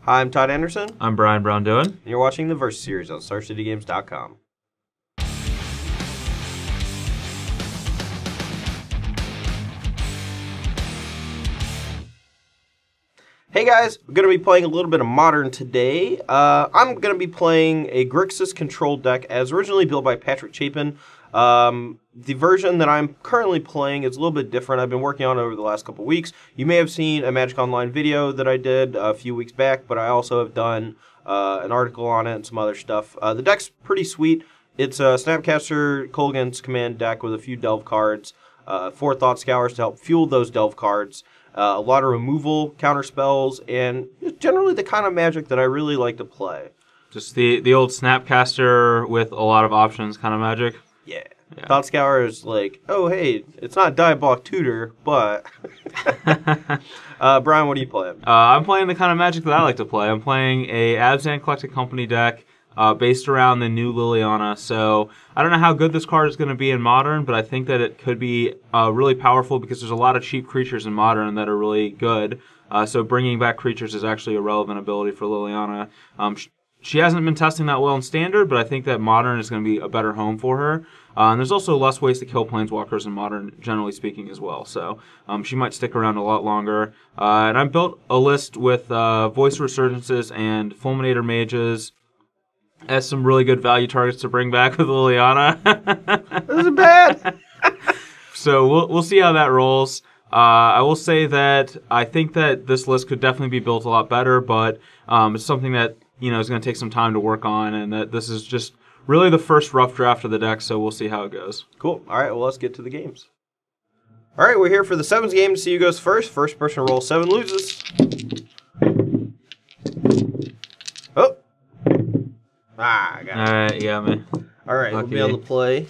Hi, I'm Todd Anderson. I'm Brian Braun-Duin. And you're watching the Versus series on StarCityGames.com. Hey guys, we're going to be playing a little bit of Modern today. I'm going to be playing a Grixis controlled deck as originally built by Patrick Chapin. The version that I'm currently playing is a little bit different. I've been working on it over the last couple weeks. You may have seen a Magic Online video that I did a few weeks back, but I also have done an article on it and some other stuff. The deck's pretty sweet. It's a Snapcaster Kolaghan's Command deck with a few Delve cards, 4 Thought Scours to help fuel those Delve cards, a lot of removal, counter spells, and generally the kind of Magic that I really like to play. Just the old Snapcaster with a lot of options kind of Magic. Yeah. Thought Scour is like, oh, hey, it's not Diabolic Tutor, but... Brian, what are you playing? I'm playing the kind of Magic that I like to play. I'm playing a Abzan Collected Company deck based around the new Liliana. So I don't know how good this card is going to be in Modern, but I think that it could be really powerful because there's a lot of cheap creatures in Modern that are really good. So bringing back creatures is actually a relevant ability for Liliana. She hasn't been testing that well in Standard, but I think that Modern is going to be a better home for her. And there's also less ways to kill Planeswalkers in Modern, generally speaking, as well. So she might stick around a lot longer. And I've built a list with Voice Resurgences and Fulminator Mages as some really good value targets to bring back with Liliana. This isn't bad! So we'll see how that rolls. I will say that I think that this list could definitely be built a lot better, but it's something that is going to take some time to work on, and that this is just really the first rough draft of the deck, so we'll see how it goes. Cool. All right, well, let's get to the games. All right, we're here for the 7th game to see who goes first. First person to roll 7 loses. Oh! I got it. All right, you got me. All right, Lucky. we'll be on the play.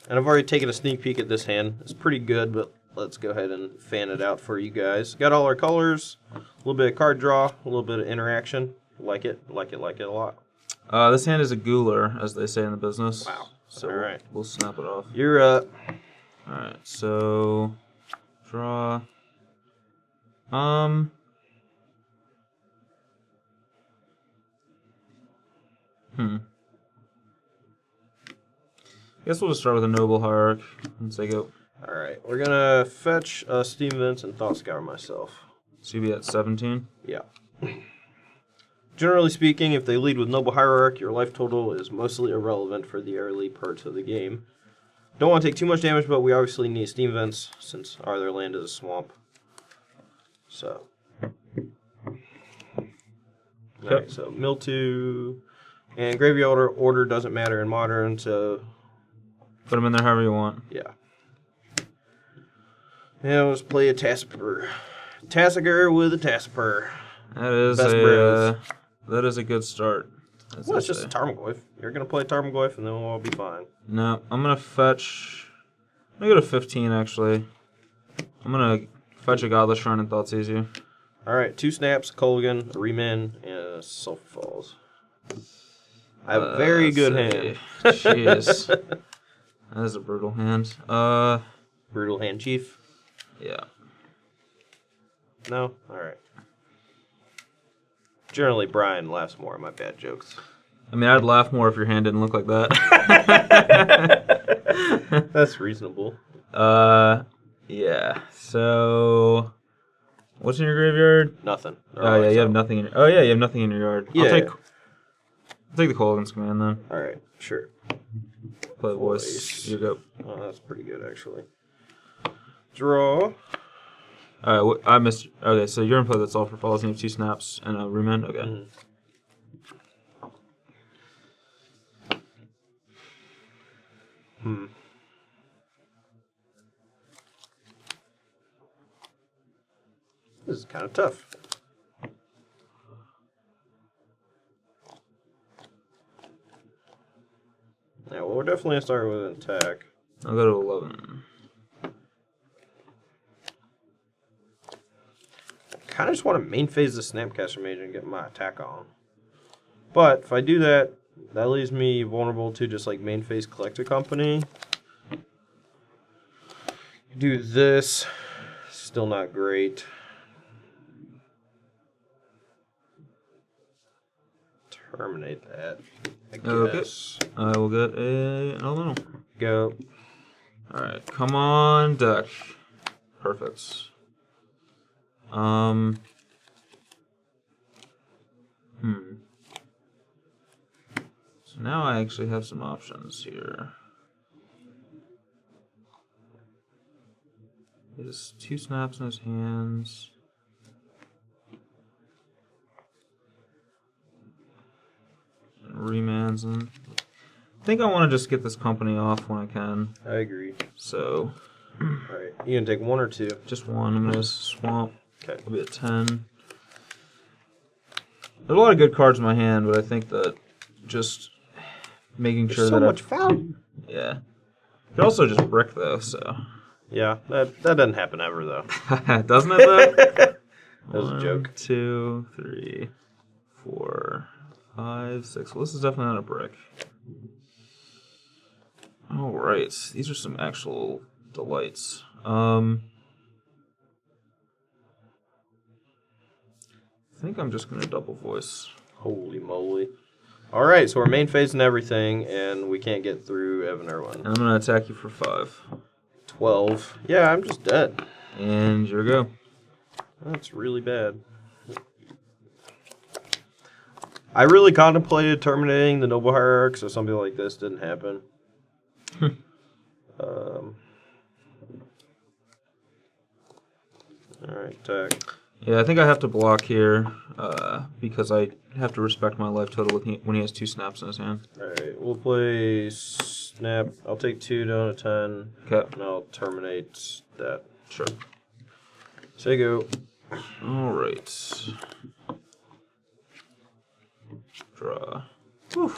And I've already taken a sneak peek at this hand. It's pretty good, but let's go ahead and fan it out for you guys. Got all our colors, a little bit of card draw, a little bit of interaction. Like it a lot. This hand is a Ghouler, as they say in the business. Wow. So all right. we'll snap it off. You're up. All right, so draw. Guess we'll just start with a Noble Hierarch and say go. All right, we're gonna fetch Steam Vents and Thought Scour myself. So you'll be at 17? Yeah. Generally speaking, if they lead with Noble Hierarch, your life total is mostly irrelevant for the early parts of the game. Don't want to take too much damage, but we obviously need Steam Vents since our other land is a swamp. So. Alright, so Mildew and Graveyard Order doesn't matter in Modern, so. Put them in there however you want. Yeah. Yeah, let's play a Tassiper. Tassiger with a Tassiper. That is a good start. Well, it's just a Tarmogoyf. You're going to play Tarmogoyf and then we'll all be fine. No, I'm going to fetch... I'm going to go to 15, actually. I'm going to fetch a Godless Shrine and Thoughtseize. Alright, 2 snaps, Kolaghan, a Reman, and a Sulphur Falls. I have a very good hand. Jeez. That is a brutal hand. Brutal hand, Chief? Yeah. No? Alright. Generally, Brian laughs more at my bad jokes. I mean, I'd laugh more if your hand didn't look like that. That's reasonable. Yeah. So, what's in your graveyard? Nothing. Oh yeah, you have nothing in. You have nothing in your yard. Yeah. I'll take the Kolaghan's Command then. All right, sure. Play voice. You go. Oh, that's pretty good actually. Draw. All right, I missed. Okay, so you're gonna play that Sulphur Falls and you have 2 snaps and a Remand. Okay. This is kind of tough. Yeah, well, we're definitely going to start with an attack. I'll go to 11. Kind of just want to main phase the Snapcaster Mage and get my attack on. But if I do that, that leaves me vulnerable to just like main phase Collector Company. Do this, still not great. terminate that. I guess. Okay. I will get a elemental. Go. Alright, come on, deck. Perfect. So now I actually have some options here. He has 2 snaps in his hands. And remands and I think I want to just get this company off when I can. I agree. So, alright, you gonna take 1 or 2? Just 1. I'm gonna swamp. Okay. I'll be at 10. There's a lot of good cards in my hand, but I think that just making sure so that much value. Yeah. You could also just brick though, so. Yeah, that doesn't happen ever though. Doesn't it though? That was a 1, joke. 2, 3, 4, 5, 6. Well, this is definitely not a brick. All right, these are some actual delights. I think I'm just gonna double voice. Holy moly! All right, so we're main phase and everything, and we can't get through Evan Irwin. And I'm gonna attack you for 5. 12. Yeah, I'm just dead. And your go. That's really bad. I really contemplated terminating the Noble Hierarch, so something like this didn't happen. Alright, attack. Yeah, I think I have to block here because I have to respect my life total when he has 2 snaps in his hand. Alright, we'll play snap. I'll take 2 down to 10. Okay. And I'll terminate that. Sure. Say go. Alright. Draw. Whew.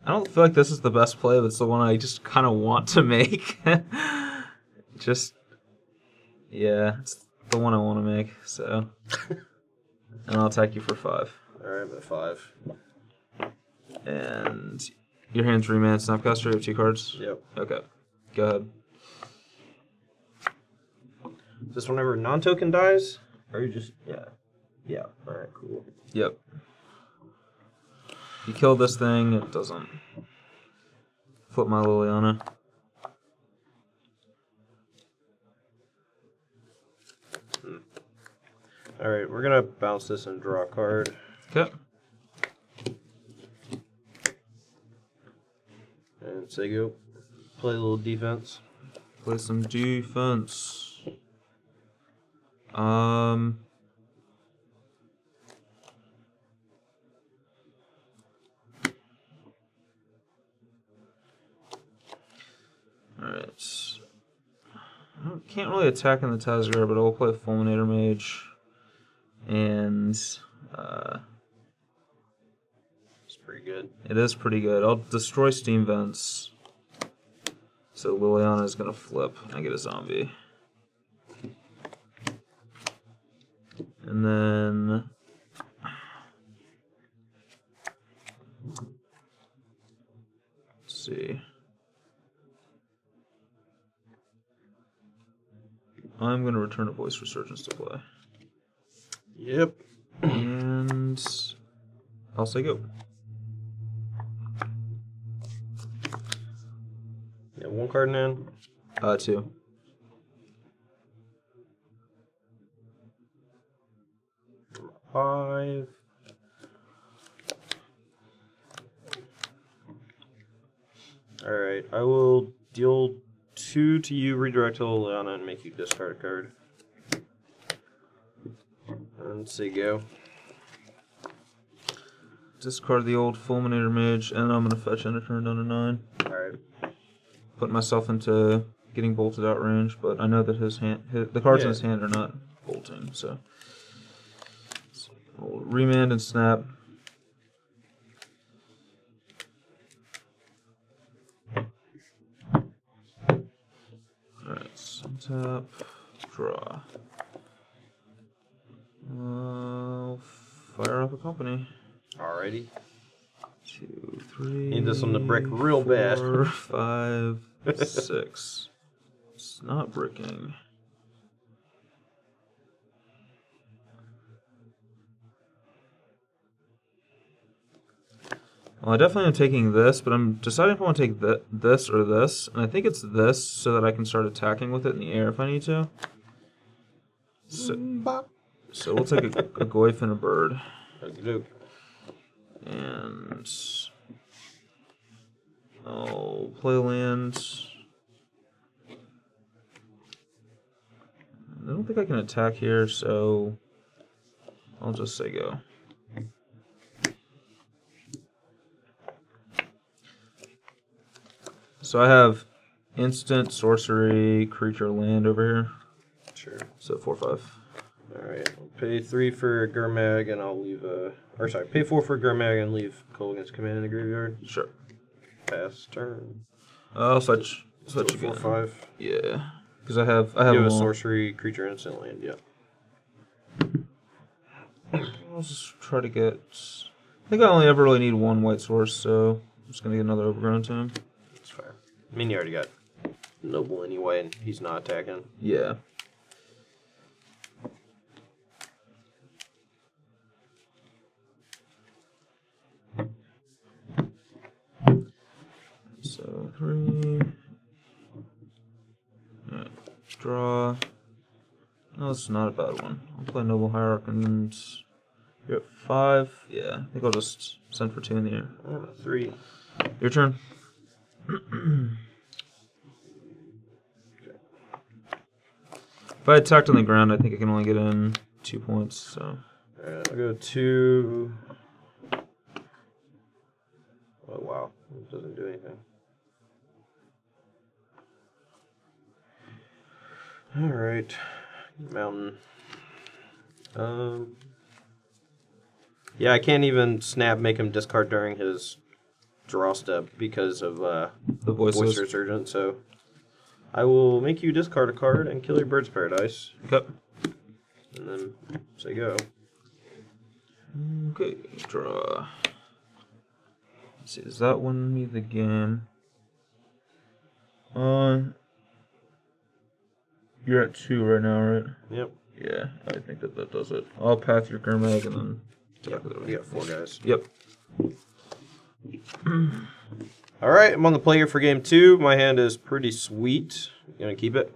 I don't feel like this is the best play, but it's the one I just kind of want to make. Yeah, it's the one I want to make, so. And I'll attack you for 5. Alright, I'm at 5. And your hand's remand Snapcaster, you have 2 cards? Yep. Okay, go ahead. Is this whenever non-token dies? Or you just, yeah. Yeah, alright, cool. Yep. You kill this thing, it doesn't flip my Liliana. Alright, we're gonna bounce this and draw a card. Okay. And say go. Play a little defense. Play some defense. Alright. I can't really attack in the Tazgar, but I'll play a Fulminator Mage. And It's pretty good. it is pretty good. I'll destroy Steam Vents. So Liliana is going to flip. I get a zombie. And then... Let's see. I'm going to return a Voice Resurgence to play. Yep. And I'll say go. Yeah, 1 card in hand. 2. Five. Alright, I will deal 2 to you, redirect to Liliana, and make you discard a card. And say go. Discard the old Fulminator Mage, and I'm going to fetch and turn down to 9. Alright. Put myself into getting bolted out range, but I know that the cards in his hand are not bolting, so. We'll remand and snap. Alright, tap, draw. fire up a company. Alrighty. 2, 3. Need this one to brick real bad. 4, 5, 6. It's not bricking. Well, I definitely am taking this, but I'm deciding if I want to take this or this. And I think it's this, so that I can start attacking with it in the air if I need to. So we'll take a goif and a bird. And I'll play land. I don't think I can attack here, so I'll just say go. So I have instant, sorcery, creature, land over here. Sure. So 4/5. Alright, I'll pay 3 for Gurmag and I'll leave pay 4 for Gurmag and leave Kolaghan's Command in the graveyard. Sure. Pass turn. I'll switch Still again. 4/5. Yeah. Because I have you have a sorcery, creature, instant land, yeah. I'll just try to get... I think I only ever really need 1 white source, so I'm just going to get another Overgrown Tomb. That's fair. I mean, you already got Noble anyway, and he's not attacking. Yeah. So 3. Alright, draw. No, it's not a bad one. I'll play Noble Hierarch and you're at 5. Yeah, I think I'll just send for 2 in the air. 3. Your turn. If I attacked on the ground, I think I can only get in 2 points, so. Alright, I'll go 2. Oh, wow. It doesn't do anything. Alright. Mountain. Yeah, I can't even make him discard during his draw step because of the voice resurgence, so I will make you discard a card and kill your Bird's Paradise. Okay. And then say go. Okay, draw. Let's see, does that win me the game? You're at 2 right now, right? Yep. Yeah, I think that does it. I'll path your Gurmag and then... Yep, we got 4 guys. Yep. Alright, I'm on the play here for game 2. My hand is pretty sweet. You gonna keep it?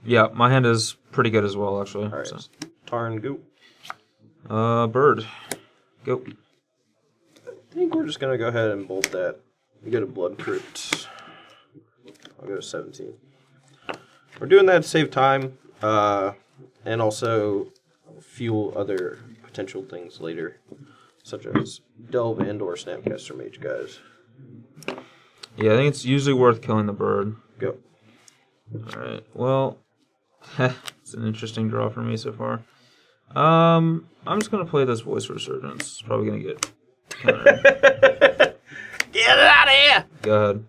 Yeah, my hand is pretty good as well, actually. Alright, so. Tarn, go. Bird. Go. I think we're just gonna go ahead and bolt that. We go to Blood Crypt. I'll go to 17. We're doing that to save time, and also fuel other potential things later, such as Delve and or Snapcaster Mage guys. Yeah, I think it's usually worth killing the bird. Go. Alright, well, it's an interesting draw for me so far. I'm just going to play this Voice Resurgence. It's probably going to get countered. Get it out of here! Go ahead.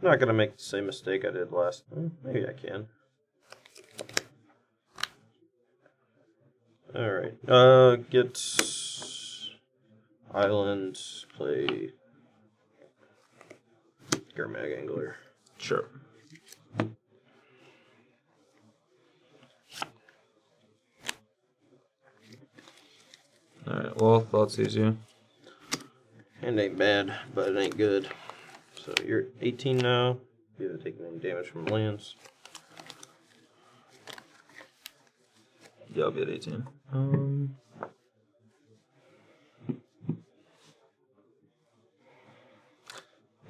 Not gonna make the same mistake I did last. Maybe I can. Alright. Get Island, play Gurmag Angler. Sure. Alright, well, thought sees you. Hand ain't bad, but it ain't good. So you're at 18 now. You haven't taken any damage from lands. Yeah, I'll be at 18.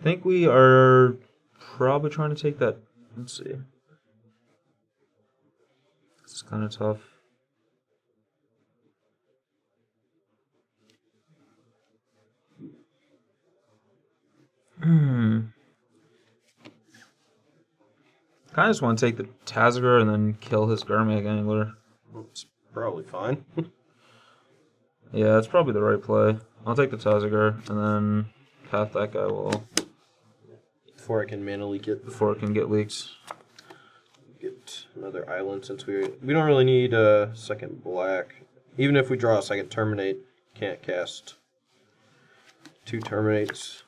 I think we are probably trying to take that. Let's see. This is kind of tough. I just want to take the Tazagar and then kill his Gurmag Angler. It's probably fine. Yeah, it's probably the right play. I'll take the Tazagar and then path that guy well. Before I can mana leak it. Before it can get leaked. get another island since we don't really need a second black. Even if we draw a second terminate, can't cast 2 terminates.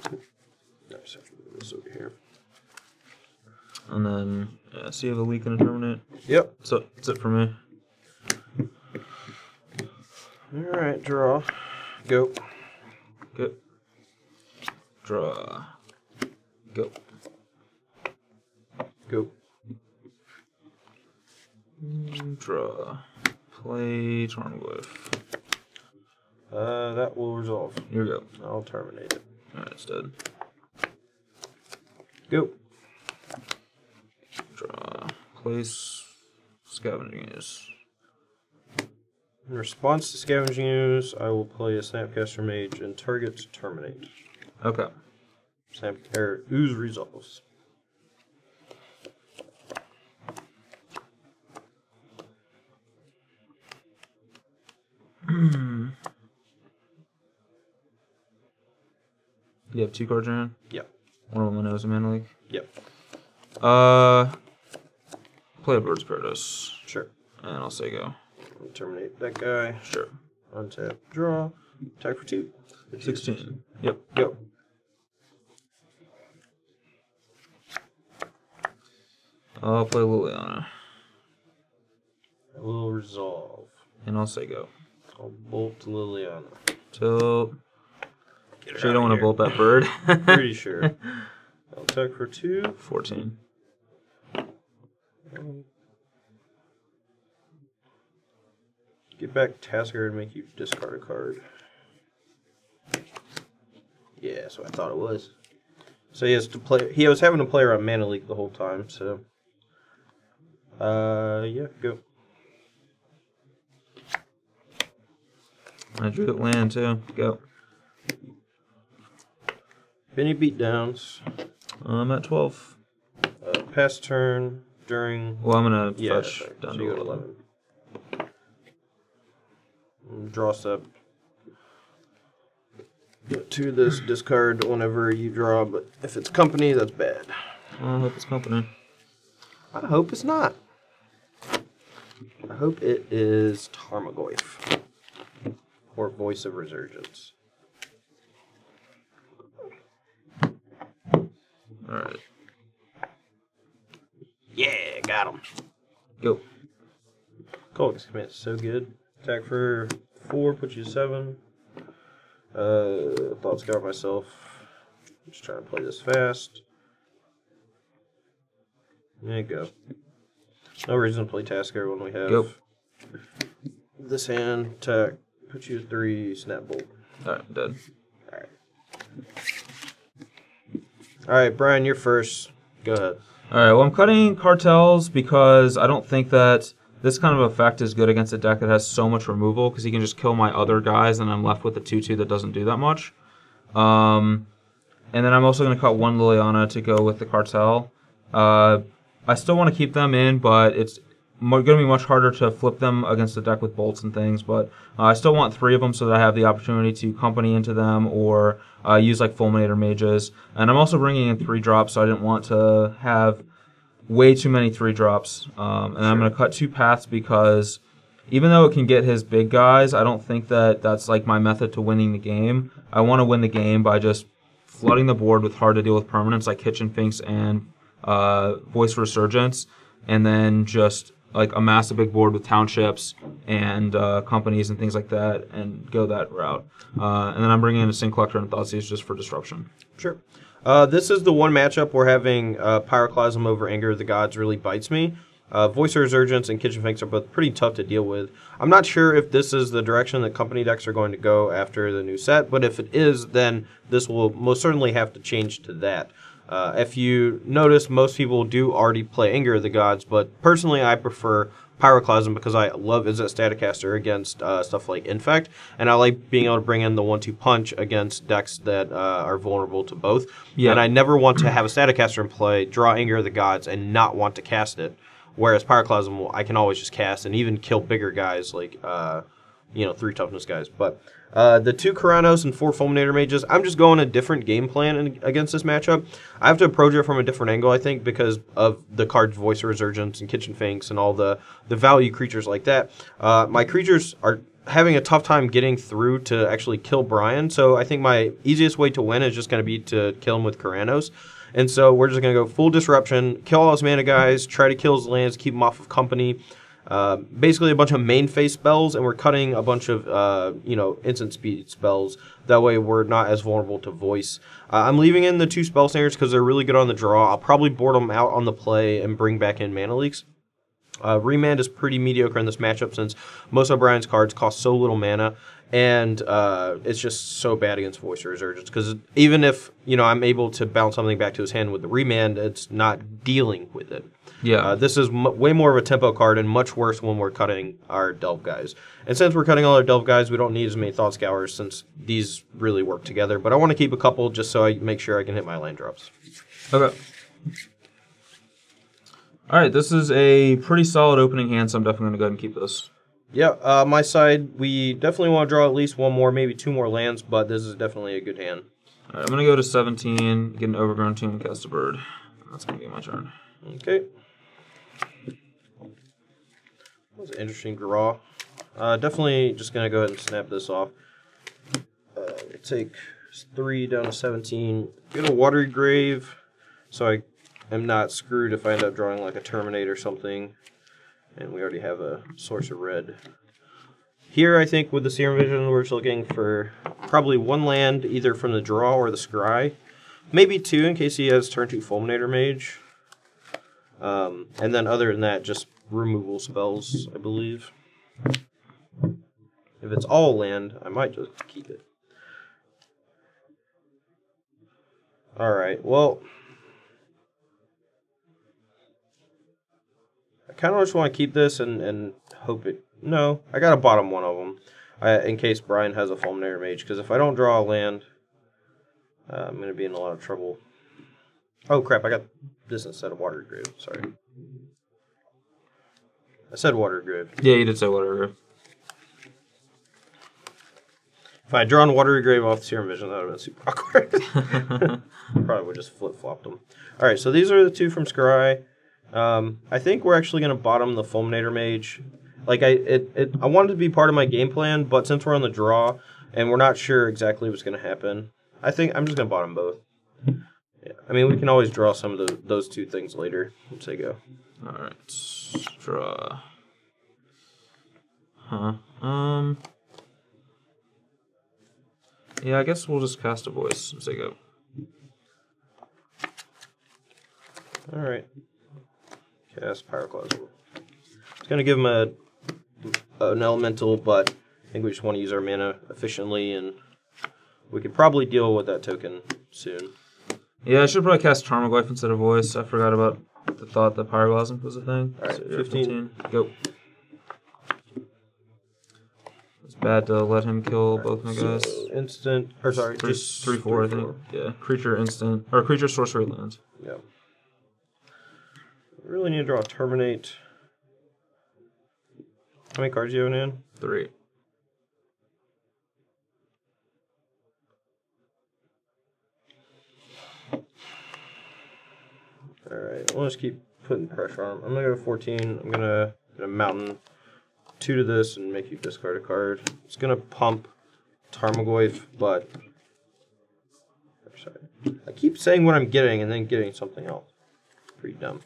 I just have to move this over here. And then, yeah, so you have a leak and a terminate? Yep. So that's it for me. Alright, draw. Go. Good. Draw. Go. Go. Draw. Play Tarmogoyf. That will resolve. Here we go. I'll terminate it. Alright, it's dead. Go. Draw. Place Scavenging Ooze. In response to Scavenging Ooze, I will play a Snapcaster Mage and target to terminate. Okay. Ooze resolves. You have 2 cards in your hand? Yep. One of them knows a mana leak? Yep. Play a Bird's Paradise. Sure. And I'll say go. I'll terminate that guy. Sure. Untap, draw, attack for 2. 16. Yep. Go. I'll play Liliana. I will resolve. And I'll say go. I'll bolt Liliana. Tilt. Sure you don't want to bolt that bird? Pretty sure. I'll attack for 2. 14. Get back Tasker and make you discard a card. Yeah, that's what I thought it was. So he has to play. He was having to play around Mana Leak the whole time. So, yeah, go. I drew it land too. Go. Any beatdowns? I'm at 12. Pass turn during. Well, I'm gonna Yeah, fetch sorry. down So to you go to 11. Draw step. Get to this discard whenever you draw, but if it's company, that's bad. I hope it's company. I hope it's not. I hope it is Tarmogoyf. Or Voice of Resurgence. Alright. Yeah, got him. Go. Colgus Command is so good. Attack for 4, put you to 7. Thought Scout myself. Just trying to play this fast. There you go. No reason to play Tasker when we have Go. this hand. Attack, put you to 3, Snap Bolt. Alright, dead. Alright. Alright, Brian, you're first. Go ahead. Alright, well I'm cutting cartels because I don't think that this kind of effect is good against a deck that has so much removal because he can just kill my other guys and I'm left with a 2/2 that doesn't do that much. And then I'm also going to cut 1 Liliana to go with the cartel. I still want to keep them in, but it's going to be much harder to flip them against the deck with bolts and things. But I still want 3 of them so that I have the opportunity to company into them or use like Fulminator Mages. And I'm also bringing in 3 drops, so I didn't want to have way too many 3 drops. And I'm going to cut 2 paths because even though it can get his big guys, I don't think that that's like my method to winning the game. I want to win the game by just flooding the board with hard to deal with permanents like Kitchen Finks and Voice Resurgence, and then just like amass a big board with townships and companies and things like that and go that route. And then I'm bringing in a Sin Collector and Thoughtseize just for disruption. Sure. This is the one matchup where having Pyroclasm over Anger of the Gods really bites me. Voice of Resurgence and Kitchen Finks are both pretty tough to deal with. I'm not sure if this is the direction that company decks are going to go after the new set, but if it is, then this will most certainly have to change to that. If you notice, most people do already play Anger of the Gods, but personally I prefer Pyroclasm because I love Izzet Staticaster against stuff like Infect, and I like being able to bring in the 1-2 punch against decks that are vulnerable to both. Yeah. And I never want to have a Staticaster in play, draw Anger of the Gods, and not want to cast it. Whereas Pyroclasm, I can always just cast and even kill bigger guys like 3 toughness guys. But the 2 Karanos and 4 Fulminator Mages, I'm just going a different game plan against this matchup. I have to approach it from a different angle, I think, because of the cards Voice of Resurgence and Kitchen Finks and all the value creatures like that. My creatures are having a tough time getting through to actually kill Brian, so I think my easiest way to win is just going to be to kill him with Karanos. And so we're just going to go full disruption, kill all his mana guys, try to kill his lands, keep him off of company. Basically a bunch of main phase spells, and we're cutting a bunch of instant speed spells. That way we're not as vulnerable to Voice. I'm leaving in the 2 spell snare because they're really good on the draw. I'll probably board them out on the play and bring back in mana leaks. Remand is pretty mediocre in this matchup since most of Brian's cards cost so little mana, and it's just so bad against Voice of Resurgence, because even if I'm able to bounce something back to his hand with the Remand, it's not dealing with it. Yeah. This is way more of a tempo card and much worse when we're cutting our Delve guys. And since we're cutting all our Delve guys, we don't need as many Thought Scours since these really work together. But I want to keep a couple just so I make sure I can hit my land drops. Okay. All right, this is a pretty solid opening hand, so I'm definitely going to go ahead and keep this. Yeah, my side, we definitely want to draw at least 1 more, maybe 2 more lands, but this is definitely a good hand. All right, I'm going to go to 17, get an Overgrown Tomb, and cast a bird. That's going to be my turn. Okay. That was an interesting draw. Definitely just going to go ahead and snap this off. Take 3 down to 17. Get a Watery Grave, so I am not screwed if I end up drawing like a Terminate or something. And we already have a source of red. Here, I think with the Serum Vision, we're just looking for probably 1 land, either from the draw or the scry. Maybe 2 in case he has turn 2 Fulminator Mage. And then other than that, just removal spells, I believe. If it's all land, I might just keep it. Alright, well, I kind of just want to keep this and hope it... No, I got to bottom 1 of them in case Brian has a Fulminator Mage, because if I don't draw a land, I'm going to be in a lot of trouble. Oh crap, I got this instead of Watery Grave, sorry. I said Watery Grave. Yeah, you did say Watery Grave. If I had drawn Watery Grave off the Serum Vision, that would have been super awkward. Probably would just flip-flopped them. Alright, so these are the 2 from Scry. I think we're actually going to bottom the Fulminator Mage. Like, I wanted to be part of my game plan, but since we're on the draw, and we're not sure exactly what's going to happen, I think I'm just going to bottom both. Yeah, I mean, we can always draw some of those 2 things later. Let's say go. Alright, draw. Yeah, I guess we'll just cast a Voice. Let's say go. Alright. Cast Pyroclasm. It's going to give him an elemental, but I think we just want to use our mana efficiently, and we could probably deal with that token soon. Yeah, I should probably cast Tarmogoyf instead of Voice. I forgot about the thought that Pyroclasm was a thing. Alright, so, yeah, 15. Go. It's bad to let him kill both my guys. So instant, or sorry, just 3/4, I think. Yeah, creature instant, or creature sorcery lands. Yeah. We really need to draw a Terminate. How many cards do you have in hand? 3. Alright, we'll just keep putting pressure on him. I'm going to go 14. I'm going to get a Mountain 2 to this and make you discard a card. It's going to pump Tarmogoyf, but... Sorry. I keep saying what I'm getting and then getting something else. Pretty dumb.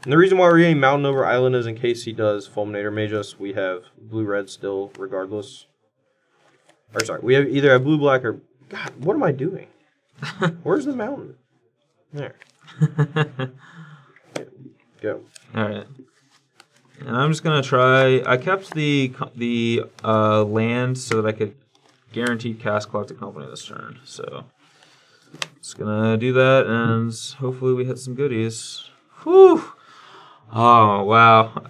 And the reason why we're getting Mountain over Island is in case he does Fulminator Mage us, we have blue-red still, regardless. Or sorry, we have either have blue-black or... God, what am I doing? Where's the Mountain? There. Go. Alright. And I'm just going to try... I kept the land so that I could guaranteed cast Collected Company this turn. So, just going to do that, and hopefully we hit some goodies. Whew! Oh, wow.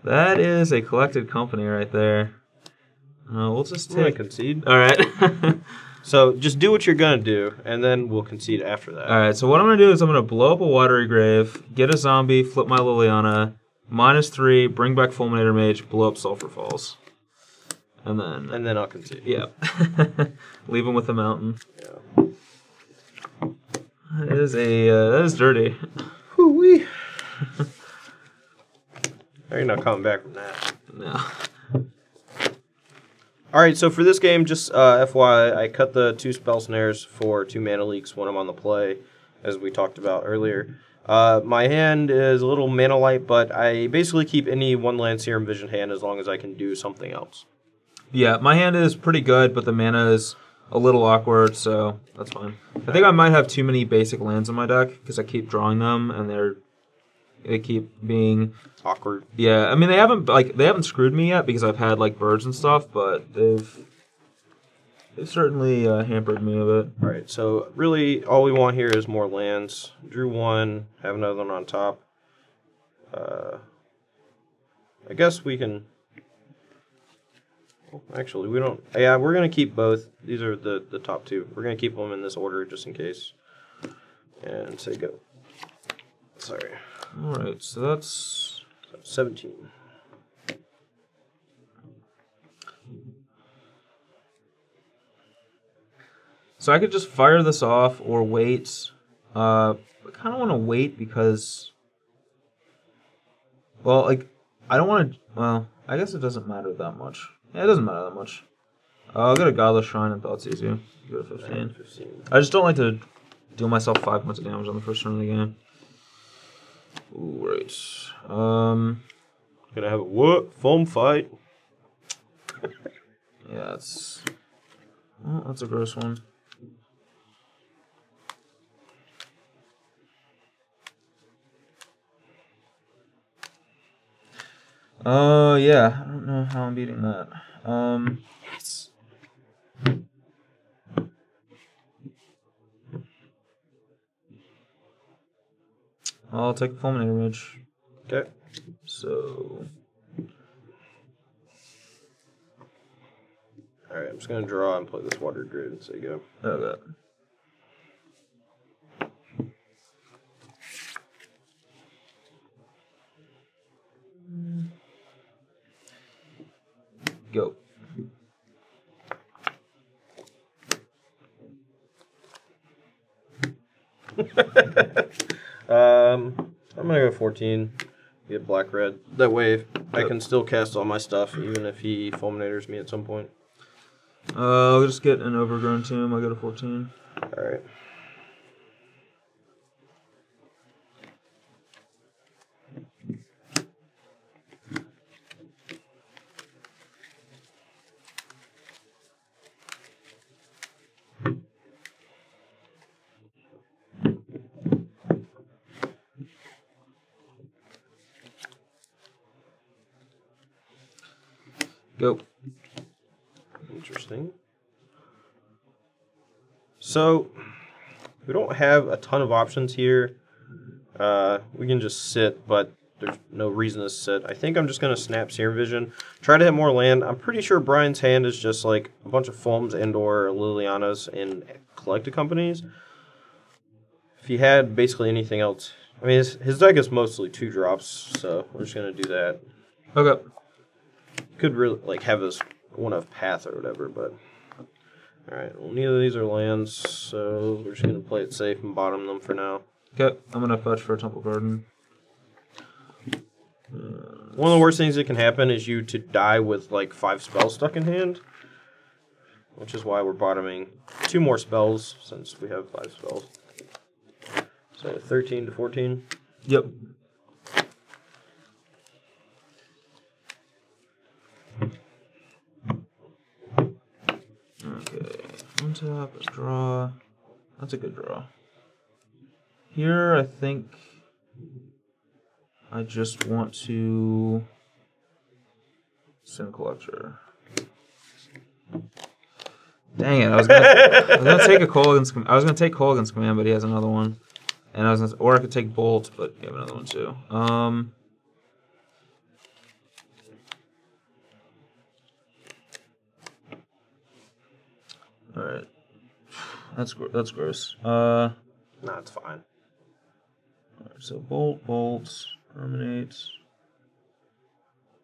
That is a Collected Company right there. We'll just take... concede. Alright. So, just do what you're going to do, and then we'll concede after that. Alright, so what I'm going to do is I'm going to blow up a Watery Grave, get a zombie, flip my Liliana, -3, bring back Fulminator Mage, blow up Sulphur Falls. And then I'll continue. Yeah. Leave him with the mountain. Yeah. That is dirty. Hoo-wee. You're not coming back from that. No. Alright, so for this game, just FYI, I cut the 2 spell snares for 2 mana leaks when I'm on the play, as we talked about earlier. My hand is a little mana light, but I basically keep any 1-land Serum Vision hand as long as I can do something else. Yeah, my hand is pretty good, but the mana is a little awkward, so that's fine. I think I might have too many basic lands in my deck, because I keep drawing them, and they keep being awkward. Yeah, I mean they haven't screwed me yet because I've had like birds and stuff, but they've certainly hampered me a bit. Alright, so really all we want here is more lands. Drew 1, have another one on top. I guess we can... Actually, we don't... Yeah, we're going to keep both. These are the top 2. We're going to keep them in this order just in case. And say go. Sorry. Alright, so that's... 17. So I could just fire this off or wait. I kind of want to wait because... Well, like, I don't want to... Well, I guess it doesn't matter that much. Yeah, it doesn't matter that much. I'll get a Godless Shrine and Thoughtseize you. Go to 15. 15. I just don't like to deal myself 5 points of damage on the first turn of the game. Ooh, right. Gonna have a what? Foam fight? Yeah, it's... Well, that's a gross one. Yeah, I don't know how I'm beating that. Yes. I'll take a Fulminator Ridge. Okay. So... Alright, I'm just gonna draw and play this Water Grid and say go. Okay. Go. I'm gonna go 14. Get black red. That way I can still cast all my stuff even if he fulminators me at some point. I'll just get an Overgrown Tomb. I'll go to 14. Alright. Go. Interesting. So, we don't have a ton of options here. We can just sit, but there's no reason to sit. I think I'm just going to snap Serum Vision. Try to hit more land. I'm pretty sure Brian's hand is just like a bunch of Foams and or Lilianas and Collected Companies. If he had basically anything else... I mean, his deck is mostly 2 drops, so we're just going to do that. Okay. Could really like have his one of Path or whatever, but... Alright, well, neither of these are lands, so we're just going to play it safe and bottom them for now. Okay, I'm going to fetch for a Temple Garden. One of the worst things that can happen is you to die with like 5 spells stuck in hand, which is why we're bottoming 2 more spells since we have 5 spells. So 13 to 14. Yep. Okay, untap, draw. That's a good draw. Here, I think I just want to Sin Collector. Dang it! I was gonna take a Kolaghan's. I was gonna take Kolaghan's Command, but he has another one, and I was gonna, or I could take Bolt, but you have another one too. All right, that's gross. No, it's fine. All right, so Bolt, Terminate,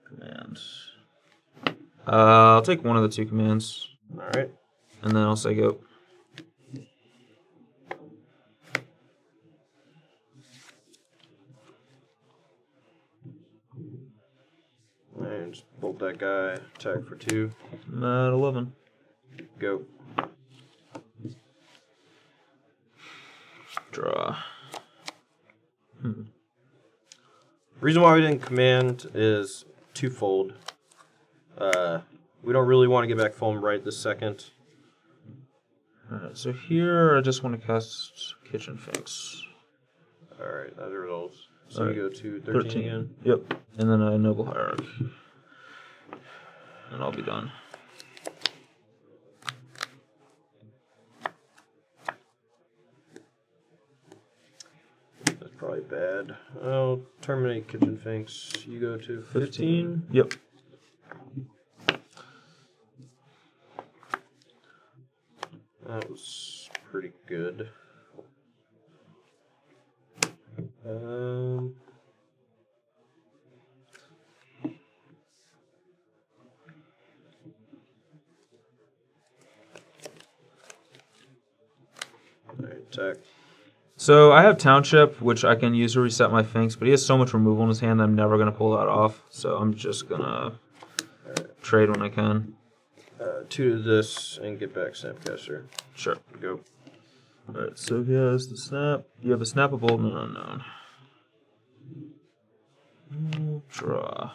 Command. I'll take one of the 2 commands. Alright. And then I'll say go. And just bolt that guy. Attack for 2. I'm at 11. Go. Draw. Reason why we didn't command is twofold. We don't really want to get back foam right this second. Alright, so here I just want to cast Kitchen Finks. Alright, that resolves. So All right. you go to 13 again. Yep. And then a Noble Hierarch. And I'll be done. That's probably bad. I'll terminate Kitchen Finks. You go to 15. Yep. That was pretty good. Alright, attack. So I have Township, which I can use to reset my Finks, but he has so much removal in his hand that I'm never going to pull that off. So I'm just going to trade when I can. 2 to this and get back Snapcaster. Sure. Go. Alright, so he has the Snap. You have a Snap, a Bolt, and an Unknown. Draw.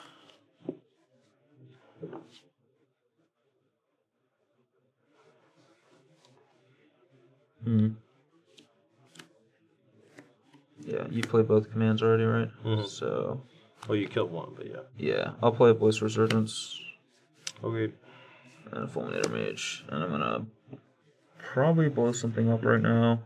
Yeah, you play both commands already, right? Mm-hmm. So. Well, you killed one, but yeah. Yeah, I'll play a Voice Resurgence. Okay. And a Fulminator Mage. And I'm gonna probably blow something up right now.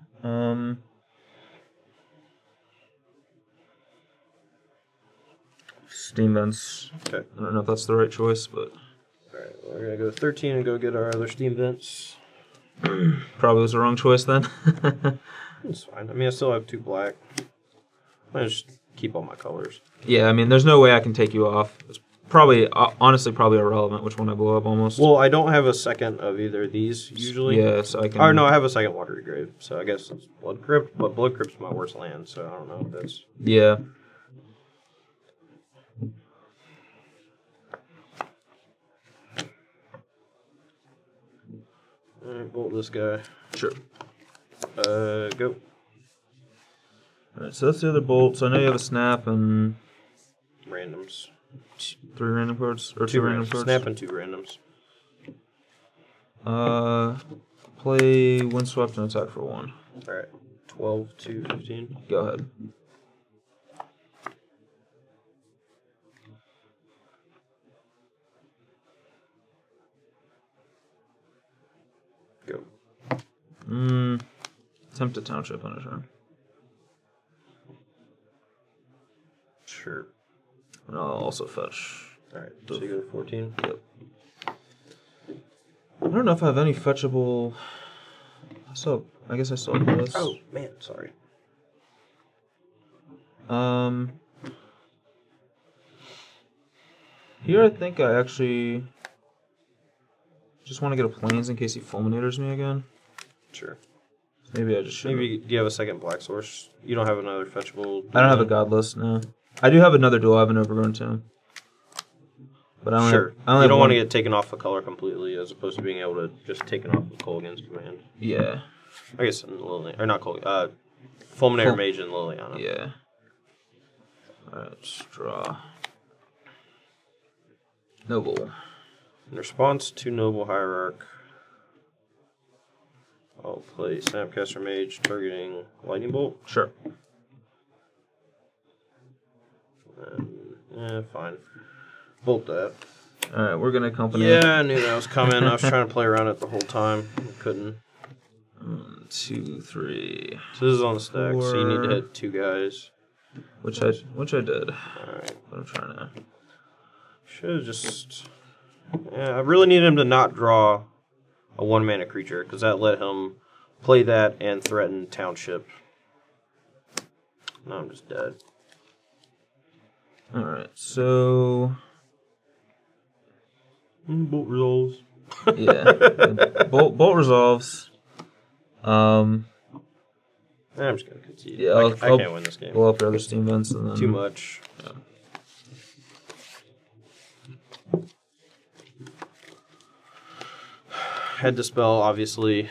Steam Vents. Okay. I don't know if that's the right choice, but. Alright, we're gonna go 13 and go get our other Steam Vents. Probably was the wrong choice then. It's fine. I mean, I still have 2 black. I just keep all my colors. Yeah, I mean, there's no way I can take you off. It's probably, honestly, probably irrelevant which one I blow up almost. Well, I don't have a second of either of these usually. Yeah, so I can. Or no, I have a second Watery Grave, so I guess it's Blood Crypt, but Blood Crypt's my worst land, so I don't know if that's. Yeah. Alright, bolt this guy. Sure. Go. Alright, so that's the other bolts. I know you have a Snap and Randoms. 3 random cards? Or 2 random cards? Snap and 2 randoms. Play Windswept and attack for 1. Alright. 12 to 15. Go ahead. Go. Attempt a Township on a turn. Sure. And I'll also fetch. Alright, so you go to 14? Yep. I don't know if I have any fetchable. I guess I still have this. Oh, man, sorry. Here I think I actually just want to get a Plains in case he Fulminators me again. Sure. Maybe I just should. Maybe, do you have a second black source? You don't have another fetchable? I don't have a Godless, no. I do have another duel. I have an Overgrown Tomb. But I only Sure. have, I only you have don't one. want to get taken off a color completely as opposed to being able to just take it off with Kolaghan's command. Yeah. I guess in Liliana, or not Kolaghan, Fulminator Mage and Liliana. Yeah. Alright, let's draw. Noble. In response to Noble Hierarch, I'll play Snapcaster Mage targeting Lightning Bolt. Sure. Fine. Bolt that. Alright, we're gonna accompany. Yeah, I knew that was coming. I was trying to play around it the whole time. I couldn't. 1, 2, 3. So this is on the stack, so you need to 4. hit 2 guys. Which I did. Alright. But I'm trying to. Should have just. Yeah, I really needed him to not draw a 1-mana creature, because that let him play that and threaten Township. Now I'm just dead. Alright, so. Bolt resolves. Yeah. Bolt resolves. I'm just going to concede. Yeah, I can't win this game. Blow up your other steam vents and then... Too much. Yeah. Head Dispel, obviously.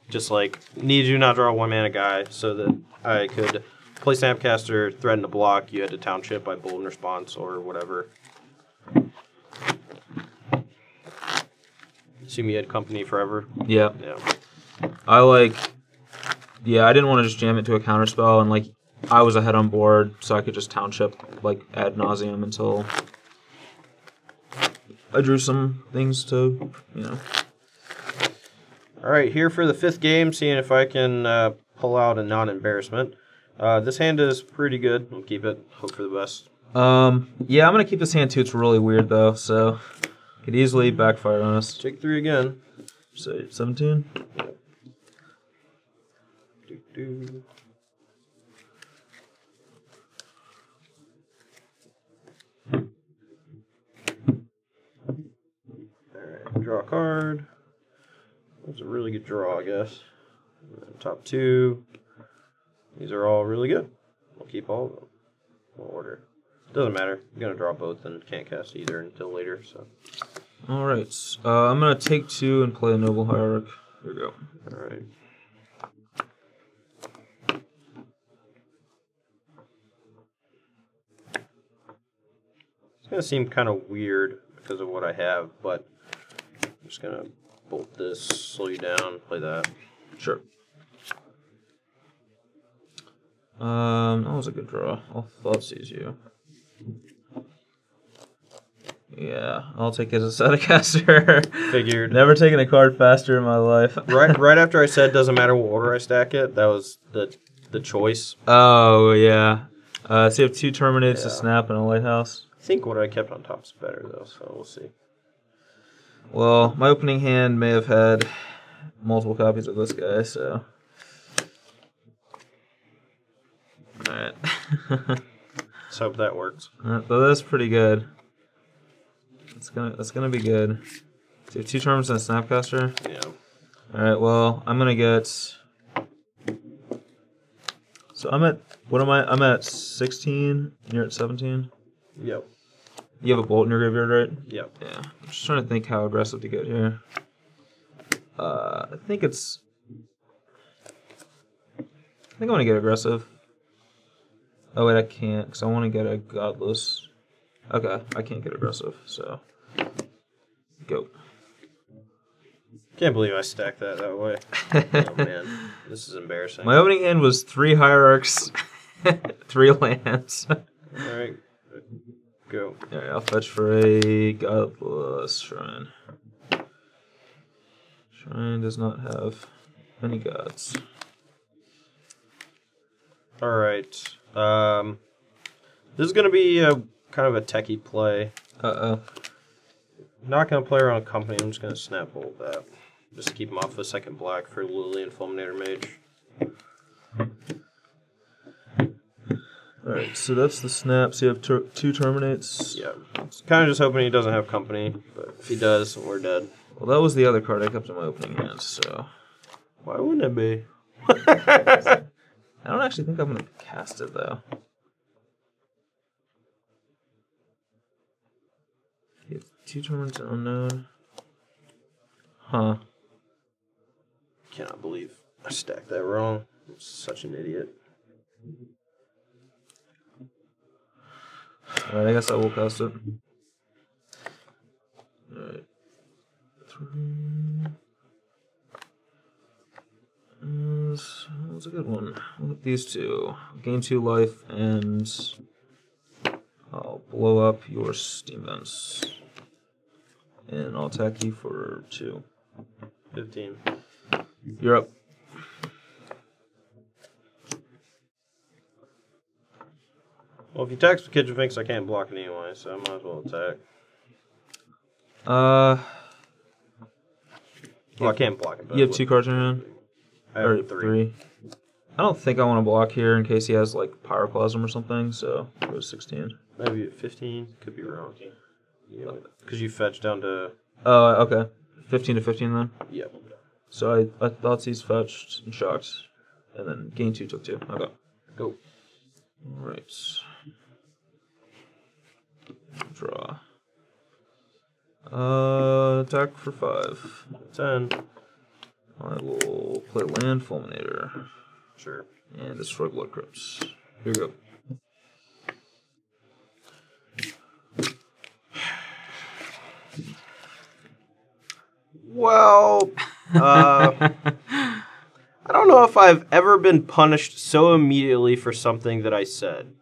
Just like, need you not draw a 1-mana guy so that I could play Snapcaster, threaten to block, you had to Township by Bolt in response or whatever. Assume you had company forever. Yeah. Yeah. I didn't want to just jam it to a counterspell, and I was ahead on board, so I could just Township ad nauseum until I drew some things to, All right, here for the 5th game, seeing if I can pull out a non-embarrassment. This hand is pretty good. I'll keep it. Hope for the best. Yeah, I'm gonna keep this hand too. It's really weird though, so could easily backfire on us. Take 3 again. So 17. Yep. Do. Alright, draw a card. That's a really good draw, I guess. Top 2. These are all really good. We'll keep all of them. We'll order. Doesn't matter. I'm going to draw both and can't cast either until later. So. Alright. I'm going to take 2 and play a Noble Hierarch. Here we go. Alright. It's going to seem kind of weird because of what I have, but I'm just going to bolt this, slow you down, play that. Sure. That was a good draw. I'll Thoughtseize you. Yeah, I'll take it as a Sideboarding. Figured. Never taken a card faster in my life. right after I said doesn't matter what order I stack it, that was the choice. Oh, yeah. So you have 2 Terminates to snap and a Lighthouse. I think what I kept on top is better, though, so we'll see. Well, my opening hand may have had multiple copies of this guy, so... Alright. Let's hope that works. But that's pretty good. That's gonna be good. So you have 2 terms and a Snapcaster? Yeah. Alright, well, I'm gonna get... So I'm at... What am I? I'm at 16, and you're at 17? Yep. You have a Bolt in your graveyard, right? Yep. Yeah. I'm just trying to think how aggressive to get here. I think I'm gonna get aggressive. Oh wait, I can't, because I want to get a Godless. Okay, I can't get aggressive, so... Go. Can't believe I stacked that way. Oh man, this is embarrassing. My opening hand was 3 Hierarchs, 3 lands. Alright, go. Alright, I'll fetch for a Godless Shrine. Shrine does not have any gods. Alright, this is going to be a kind of a techie play. Uh-oh. Not going to play around company, I'm just going to snap bolt that. Just to keep him off the 2nd black for Lilian Fulminator Mage. Alright, so that's the snaps. You have 2 Terminates. Yeah, kind of just hoping he doesn't have company, but if he does, we're dead. Well, that was the other card I kept in my opening hand, so... Why wouldn't it be? I don't actually think I'm going to cast it, though. You have 2 Terminates unknown. Huh. Cannot believe I stacked that wrong. I'm such an idiot. Alright, I guess I will cast it. Alright. 3. That was a good one. Look at these 2. Gain 2 life, and I'll blow up your steam vents. And I'll attack you for 2. 15. You're up. Well, if you text with Kitchen Finks, I can't block it anyway, so I might as well attack. Well, I can't block it. But You have 2 cards in your hand? I have 3. I don't think I want to block here in case he has like Pyroclasm or something, so it was 16. Maybe 15. Could be wrong. Because you fetch down to... Okay. 15 to 15 then? Yep. So I thought he's fetched and shocked. And then gain 2 took 2. Okay. Go. Alright. Draw. Attack for 5. 10. I will play land Fulminator. Sure. And destroy Blood Crypts. Here we go. Well, I don't know if I've ever been punished so immediately for something that I said.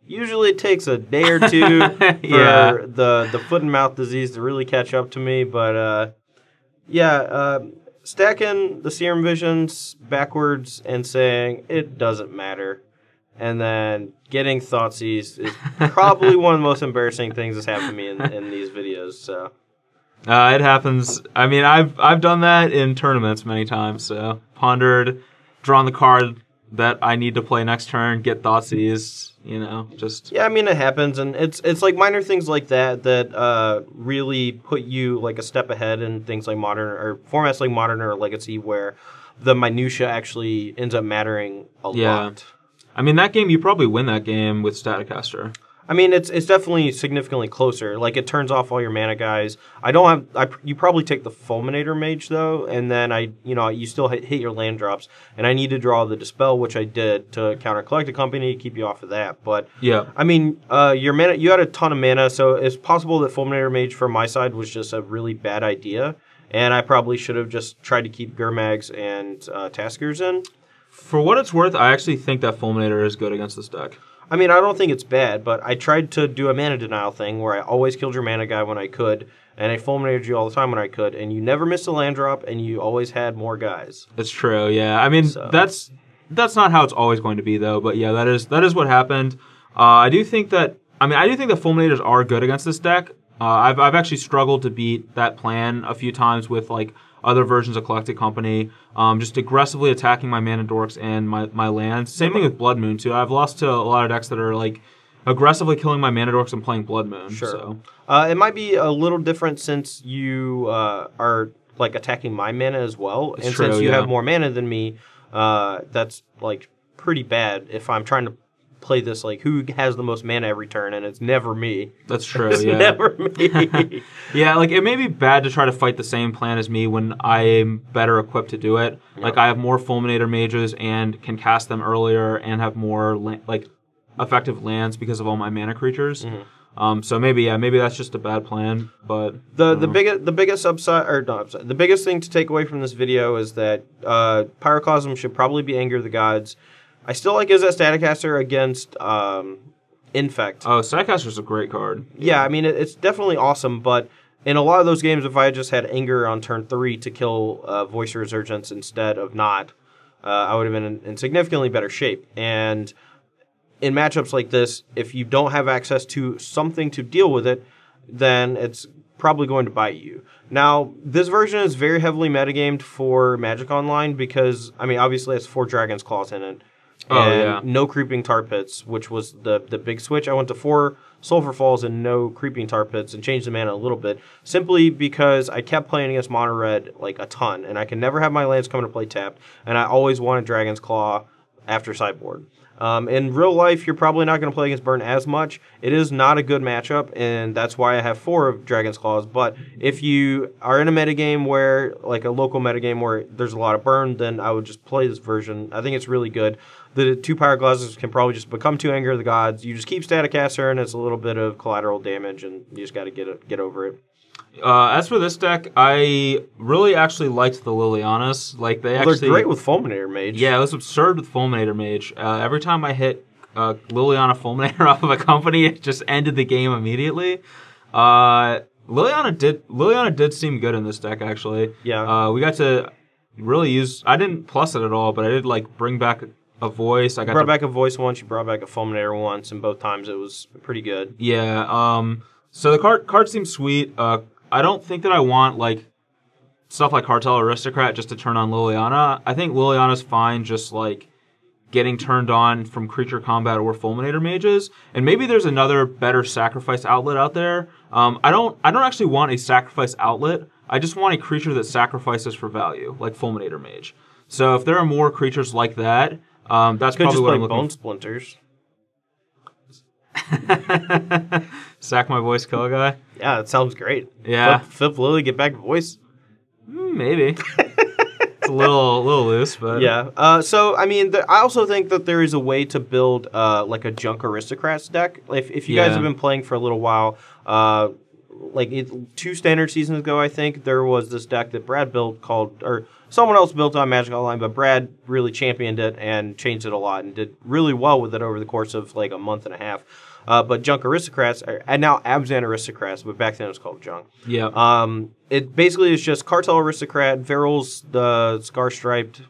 Usually it takes a day or two for the foot and mouth disease to really catch up to me, but stacking the Serum Visions backwards and saying it doesn't matter, and then getting Thoughtseize is probably one of the most embarrassing things that's happened to me in these videos, so... It happens. I mean, I've done that in tournaments many times. So pondered, drawn the card that I need to play next turn, get Thoughtseize. Just yeah. I mean, it happens, and it's like minor things like that really put you like a step ahead in things like Modern or formats like Modern or Legacy, where the minutia actually ends up mattering a lot. I mean, that game you probably win that game with Staticaster. I mean, it's definitely significantly closer. Like, it turns off all your mana guys. You probably take the Fulminator Mage, though, and then you still hit your land drops. And I need to draw the Dispel, which I did to counter Collected Company, keep you off of that. But, yeah. I mean, your mana, you had a ton of mana, so it's possible that Fulminator Mage from my side was just a really bad idea. And I probably should have just tried to keep Gurmags and Taskers in. For what it's worth, I actually think that Fulminator is good against this deck. I mean, I don't think it's bad, but I tried to do a mana denial thing where I always killed your mana guy when I could, and I fulminated you all the time when I could, and you never missed a land drop, and you always had more guys. That's true, yeah. I mean, that's not how it's always going to be, though, but yeah, that is what happened. I do think that Fulminators are good against this deck. I've actually struggled to beat that plan a few times with, like, other versions of Collected Company, just aggressively attacking my mana dorks and my lands. Same thing with Blood Moon, too. I've lost to a lot of decks that are, like, aggressively killing my mana dorks and playing Blood Moon. Sure. So. It might be a little different since you are, like, attacking my mana as well. It's and true, since you have more mana than me, that's, like, pretty bad if I'm trying to play this, like, who has the most mana every turn, and it's never me. That's true, it's never me. Yeah, like, it may be bad to try to fight the same plan as me when I'm better equipped to do it. Yep. Like, I have more Fulminator Mages and can cast them earlier and have more, effective lands because of all my mana creatures. Mm-hmm. So maybe that's just a bad plan, but... The biggest upside, or not upside, the biggest thing to take away from this video is that Pyroclasm should probably be Anger of the Gods. I still like his Staticaster against Infect. Oh, Staticaster's a great card. Yeah, I mean, it's definitely awesome, but in a lot of those games, if I had just had Anger on turn 3 to kill Voice Resurgence instead of not, I would have been in significantly better shape. And in matchups like this, if you don't have access to something to deal with it, then it's probably going to bite you. Now, this version is very heavily metagamed for Magic Online because, I mean, obviously it has 4 Dragon's Claws in it. And no creeping tar pits, which was the big switch. I went to 4 Sulphur Falls and no creeping tar pits and changed the mana a little bit, simply because I kept playing against mono red like a ton, and I can never have my lands come to play tapped, and I always wanted Dragon's Claw after sideboard. In real life, you're probably not going to play against Burn as much. It is not a good matchup, and that's why I have 4 of Dragon's Claws. But if you are in a metagame where, like a local metagame where there's a lot of Burn, then I would just play this version. I think it's really good. The 2 Pyroclasms can probably just become 2 Anger of the Gods. You just keep Staticaster, and it's a little bit of collateral damage, and you just got to get over it. As for this deck, I really actually liked the Lilianas. Like they're great with Fulminator Mage. Yeah, it was absurd with Fulminator Mage. Every time I hit Liliana Fulminator off of a company, it just ended the game immediately. Liliana did seem good in this deck actually. Yeah. We got to really use. I didn't plus it at all, but I did like bring back a voice. I brought back a voice once. You brought back a Fulminator once, and both times it was pretty good. Yeah. So the card seems sweet. I don't think that I want like stuff like Cartel Aristocrat just to turn on Liliana. I think Liliana's fine just like getting turned on from creature combat or Fulminator mages, and maybe there's another better sacrifice outlet out there. I don't actually want a sacrifice outlet. I just want a creature that sacrifices for value, like Fulminator Mage. So if there are more creatures like that, that's Could probably just what play I'm looking Bone Splinters. Sack my voice, kill a guy. Yeah, that sounds great. Yeah, Flip Lily, get back voice. Maybe. It's a little loose, but yeah. So I mean, I also think that there is a way to build like a Junk Aristocrats deck. If you guys have been playing for a little while, like 2 standard seasons ago, I think there was this deck that Brad built called, or someone else built on Magic Online, but Brad really championed it and changed it a lot and did really well with it over the course of like a month and a half. But Junk Aristocrats, and now Abzan Aristocrats, but back then it was called Junk. Yeah. It basically is just Cartel Aristocrat, Veryl's the Scar Striped.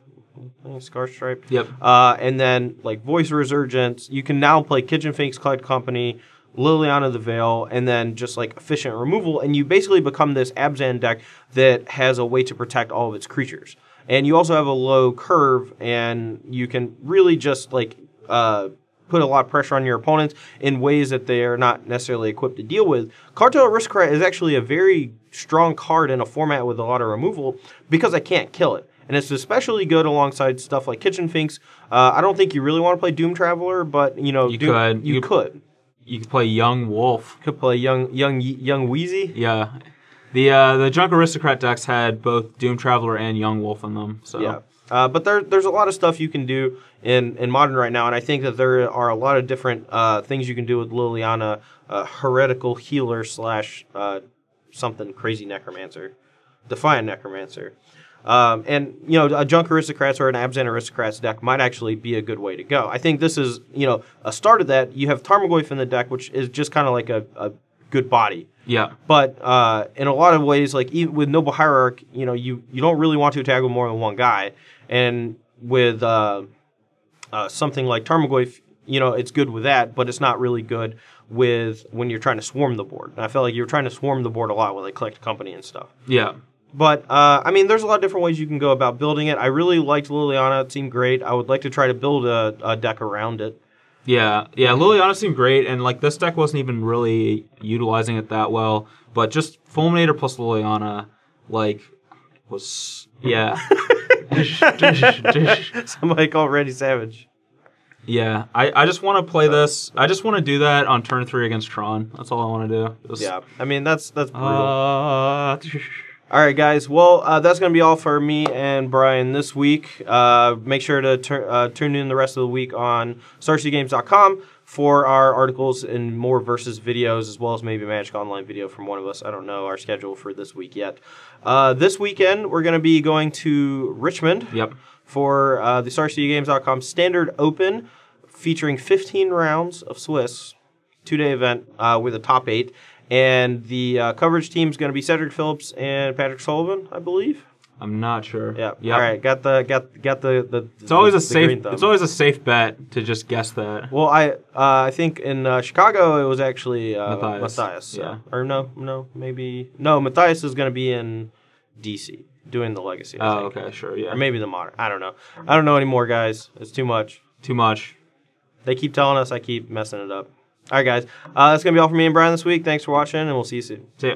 Yep. And then like Voice Resurgence. You can now play Kitchen Finks Collect Company, Liliana the Veil, and then just like efficient removal, and you basically become this Abzan deck that has a way to protect all of its creatures. And you also have a low curve, and you can really just like put a lot of pressure on your opponents in ways that they are not necessarily equipped to deal with. Cartel Aristocrat is actually a very strong card in a format with a lot of removal because I can't kill it. And it's especially good alongside stuff like Kitchen Finks. I don't think you really want to play Doom Traveler, but you know, you could. You could play Young Wolf. Could play young Wheezy. Yeah. The Junk Aristocrat decks had both Doom Traveler and Young Wolf in them. So yeah. But there's a lot of stuff you can do in Modern right now, and I think that there are a lot of different things you can do with Liliana, Heretical Healer / something crazy Necromancer, Defiant Necromancer. And, you know, a Junk Aristocrats or an Abzan Aristocrats deck might actually be a good way to go. I think this is, you know, a start of that. You have Tarmogoyf in the deck, which is just kind of like a good body. Yeah. But in a lot of ways, like even with Noble Hierarch, you know, you don't really want to attack with more than one guy. And with something like Tarmogoyf, you know, it's good with that, but it's not really good with when you're trying to swarm the board. And I felt like you were trying to swarm the board a lot when they collect company and stuff. Yeah. But, I mean, there's a lot of different ways you can go about building it. I really liked Liliana. It seemed great. I would like to try to build a deck around it. Yeah, Liliana seemed great, and like this deck wasn't even really utilizing it that well, but just Fulminator plus Liliana, like, was, yeah. Somebody call Randy Savage. Yeah, I just want to play this. I just want to do that on turn 3 against Tron. That's all I want to do. Yeah, I mean, that's brutal. All right, guys. Well, that's going to be all for me and Brian this week. Make sure to tune in the rest of the week on StarCityGames.com for our articles and more versus videos, as well as maybe a Magic Online video from one of us. I don't know our schedule for this week yet. This weekend, we're going to be going to Richmond for the StarCityGames.com Standard Open, featuring 15 rounds of Swiss, 2-day event with a top 8. And the coverage team is going to be Cedric Phillips and Patrick Sullivan, I believe. I'm not sure. Yeah. Yep. All right. Got the. It's always a safe bet to just guess that. Well, I think in Chicago it was actually Matthias. Yeah. Or no, maybe no. Matthias is going to be in DC doing the Legacy. I think. Okay, sure, yeah. Or maybe the Modern. I don't know. I don't know anymore, guys. It's too much. Too much. They keep telling us. I keep messing it up. All right, guys. That's going to be all for me and Brian this week. Thanks for watching, and we'll see you soon. See ya.